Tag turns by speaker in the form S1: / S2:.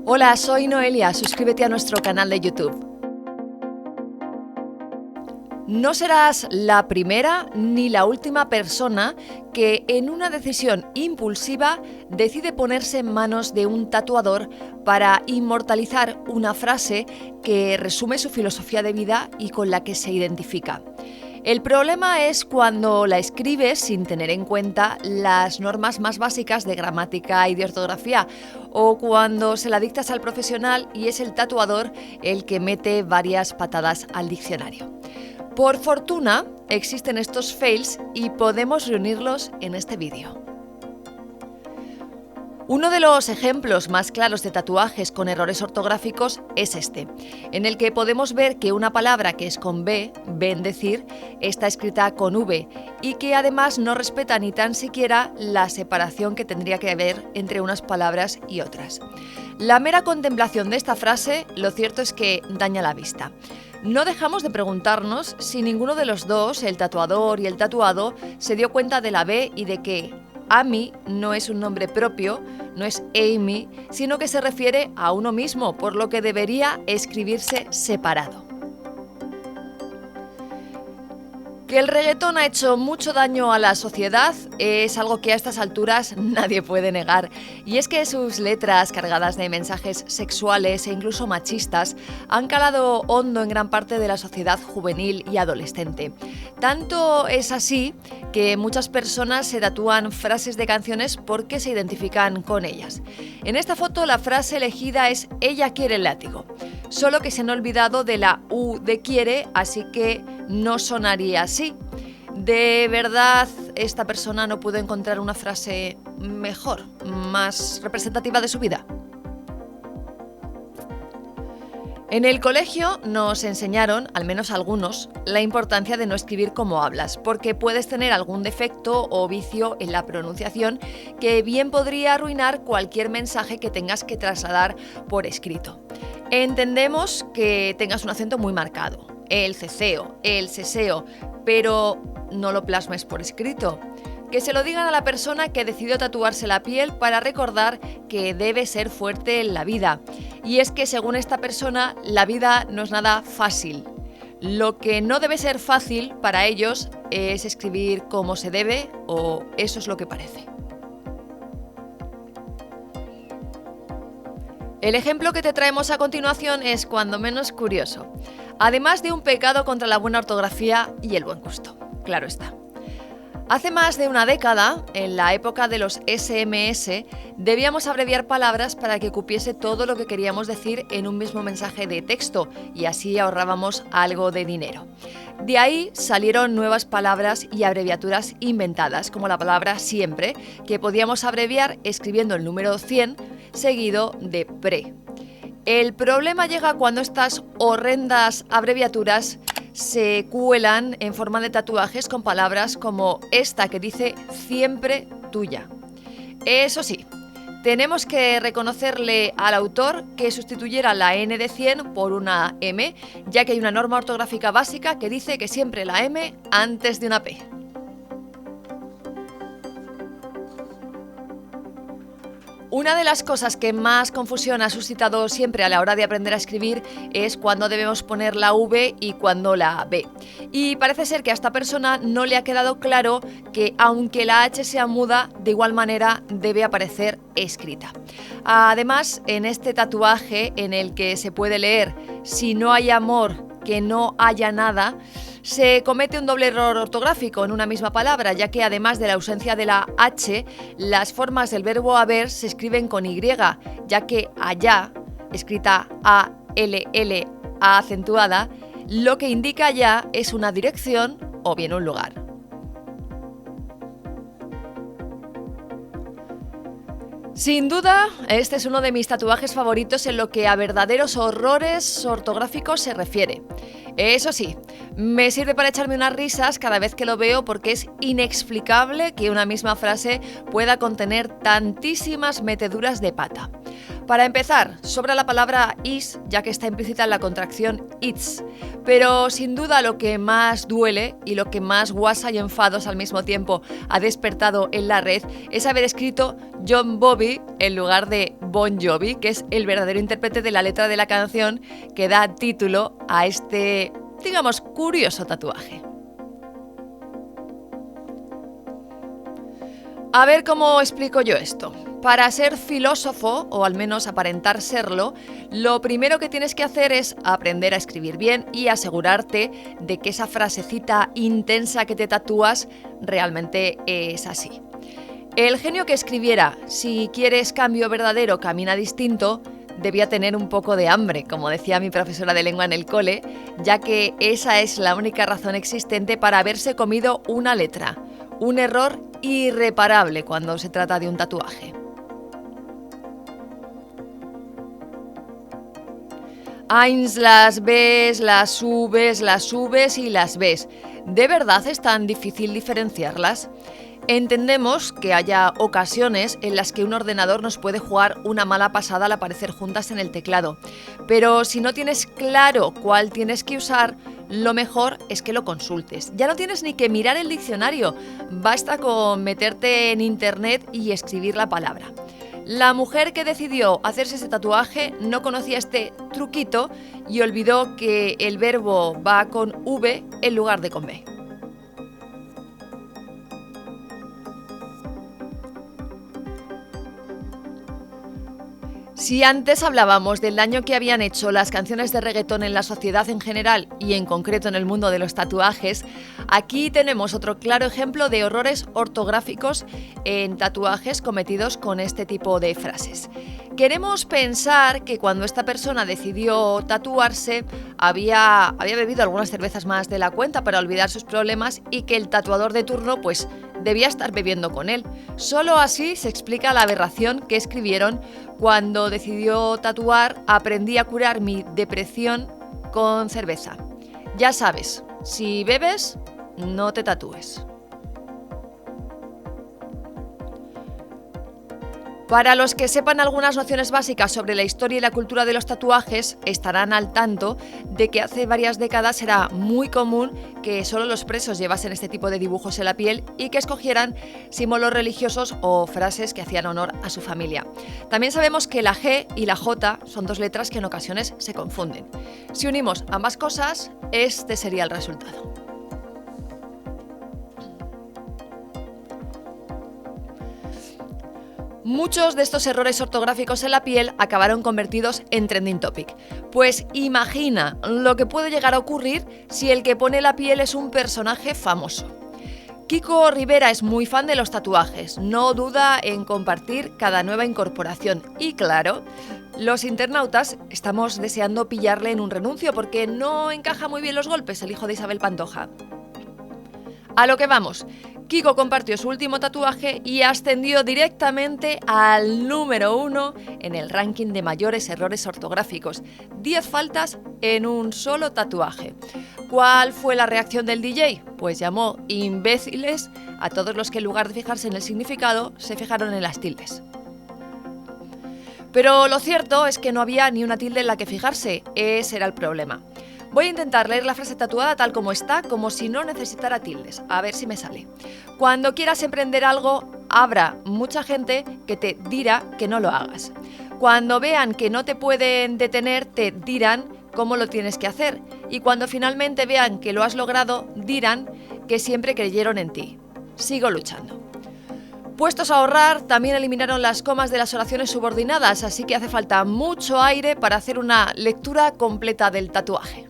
S1: Hola, soy Noelia, suscríbete a nuestro canal de YouTube. No serás la primera ni la última persona que en una decisión impulsiva decide ponerse en manos de un tatuador para inmortalizar una frase que resume su filosofía de vida y con la que se identifica. El problema es cuando la escribes sin tener en cuenta las normas más básicas de gramática y de ortografía, o cuando se la dictas al profesional y es el tatuador el que mete varias patadas al diccionario. Por fortuna, existen estos fails y podemos reunirlos en este vídeo. Uno de los ejemplos más claros de tatuajes con errores ortográficos es este, en el que podemos ver que una palabra que es con B, bendecir, está escrita con V y que además no respeta ni tan siquiera la separación que tendría que haber entre unas palabras y otras. La mera contemplación de esta frase, lo cierto es que daña la vista. No dejamos de preguntarnos si ninguno de los dos, el tatuador y el tatuado, se dio cuenta de la B y de que Amy no es un nombre propio, no es Amy, sino que se refiere a uno mismo, por lo que debería escribirse separado. Que el reggaetón ha hecho mucho daño a la sociedad es algo que a estas alturas nadie puede negar. Y es que sus letras, cargadas de mensajes sexuales e incluso machistas, han calado hondo en gran parte de la sociedad juvenil y adolescente. Tanto es así que muchas personas se tatúan frases de canciones porque se identifican con ellas. En esta foto la frase elegida es "Ella quiere el látigo", solo que se han olvidado de la U de quiere, así que no sonaría así. ¿De verdad esta persona no pudo encontrar una frase mejor, más representativa de su vida? En el colegio nos enseñaron, al menos algunos, la importancia de no escribir como hablas, porque puedes tener algún defecto o vicio en la pronunciación que bien podría arruinar cualquier mensaje que tengas que trasladar por escrito. Entendemos que tengas un acento muy marcado, el ceceo, el seseo, pero no lo plasmes por escrito. Que se lo digan a la persona que decidió tatuarse la piel para recordar que debe ser fuerte en la vida. Y es que según esta persona, la vida no es nada fácil. Lo que no debe ser fácil para ellos es escribir como se debe, o eso es lo que parece. El ejemplo que te traemos a continuación es cuando menos curioso, además de un pecado contra la buena ortografía y el buen gusto. Claro está. Hace más de una década, en la época de los SMS, debíamos abreviar palabras para que cupiese todo lo que queríamos decir en un mismo mensaje de texto y así ahorrábamos algo de dinero. De ahí salieron nuevas palabras y abreviaturas inventadas, como la palabra siempre, que podíamos abreviar escribiendo el número 100 seguido de pre. El problema llega cuando estas horrendas abreviaturas se cuelan en forma de tatuajes con palabras como esta que dice siempre tuya. Eso sí, tenemos que reconocerle al autor que sustituyera la N de 100 por una M, ya que hay una norma ortográfica básica que dice que siempre la M antes de una P. Una de las cosas que más confusión ha suscitado siempre a la hora de aprender a escribir es cuándo debemos poner la V y cuándo la B. Y parece ser que a esta persona no le ha quedado claro que aunque la H sea muda, de igual manera debe aparecer escrita. Además, en este tatuaje en el que se puede leer "si no hay amor, que no haya nada", se comete un doble error ortográfico en una misma palabra, ya que además de la ausencia de la H, las formas del verbo haber se escriben con Y, ya que allá, escrita A-L-L-A acentuada, lo que indica allá es una dirección o bien un lugar. Sin duda, este es uno de mis tatuajes favoritos en lo que a verdaderos horrores ortográficos se refiere. Eso sí, me sirve para echarme unas risas cada vez que lo veo porque es inexplicable que una misma frase pueda contener tantísimas meteduras de pata. Para empezar, sobra la palabra is, ya que está implícita en la contracción it's. Pero sin duda lo que más duele y lo que más guasa y enfados al mismo tiempo ha despertado en la red es haber escrito John Bobby en lugar de Bon Jovi, que es el verdadero intérprete de la letra de la canción que da título a este, digamos, curioso tatuaje. A ver cómo explico yo esto. Para ser filósofo, o al menos aparentar serlo, lo primero que tienes que hacer es aprender a escribir bien y asegurarte de que esa frasecita intensa que te tatúas realmente es así. El genio que escribiera "si quieres cambio verdadero, camina distinto" debía tener un poco de hambre, como decía mi profesora de lengua en el cole, ya que esa es la única razón existente para haberse comido una letra. Un error irreparable cuando se trata de un tatuaje. Eins, las ves, las subes y las ves. ¿De verdad es tan difícil diferenciarlas? Entendemos que haya ocasiones en las que un ordenador nos puede jugar una mala pasada al aparecer juntas en el teclado, pero si no tienes claro cuál tienes que usar, lo mejor es que lo consultes. Ya no tienes ni que mirar el diccionario, basta con meterte en internet y escribir la palabra. La mujer que decidió hacerse ese tatuaje no conocía este truquito y olvidó que el verbo va con V en lugar de con B. Si antes hablábamos del daño que habían hecho las canciones de reggaetón en la sociedad en general y en concreto en el mundo de los tatuajes, aquí tenemos otro claro ejemplo de errores ortográficos en tatuajes cometidos con este tipo de frases. Queremos pensar que cuando esta persona decidió tatuarse había bebido algunas cervezas más de la cuenta para olvidar sus problemas y que el tatuador de turno pues debía estar bebiendo con él. Solo así se explica la aberración que escribieron cuando decidió tatuar "aprendí a curar mi depresión con cerveza". Ya sabes, si bebes, no te tatúes. Para los que sepan algunas nociones básicas sobre la historia y la cultura de los tatuajes, estarán al tanto de que hace varias décadas era muy común que solo los presos llevasen este tipo de dibujos en la piel y que escogieran símbolos religiosos o frases que hacían honor a su familia. También sabemos que la G y la J son dos letras que en ocasiones se confunden. Si unimos ambas cosas, este sería el resultado. Muchos de estos errores ortográficos en la piel acabaron convertidos en trending topic. Pues imagina lo que puede llegar a ocurrir si el que pone la piel es un personaje famoso. Kiko Rivera es muy fan de los tatuajes, no duda en compartir cada nueva incorporación. Y claro, los internautas estamos deseando pillarle en un renuncio porque no encaja muy bien los golpes el hijo de Isabel Pantoja. A lo que vamos. Kiko compartió su último tatuaje y ascendió directamente al número 1 en el ranking de mayores errores ortográficos. 10 faltas en un solo tatuaje. ¿Cuál fue la reacción del DJ? Pues llamó imbéciles a todos los que en lugar de fijarse en el significado, se fijaron en las tildes. Pero lo cierto es que no había ni una tilde en la que fijarse, ese era el problema. Voy a intentar leer la frase tatuada tal como está, como si no necesitara tildes. A ver si me sale. Cuando quieras emprender algo, habrá mucha gente que te dirá que no lo hagas. Cuando vean que no te pueden detener, te dirán cómo lo tienes que hacer. Y cuando finalmente vean que lo has logrado, dirán que siempre creyeron en ti. Sigo luchando. Puestos a ahorrar, también eliminaron las comas de las oraciones subordinadas, así que hace falta mucho aire para hacer una lectura completa del tatuaje.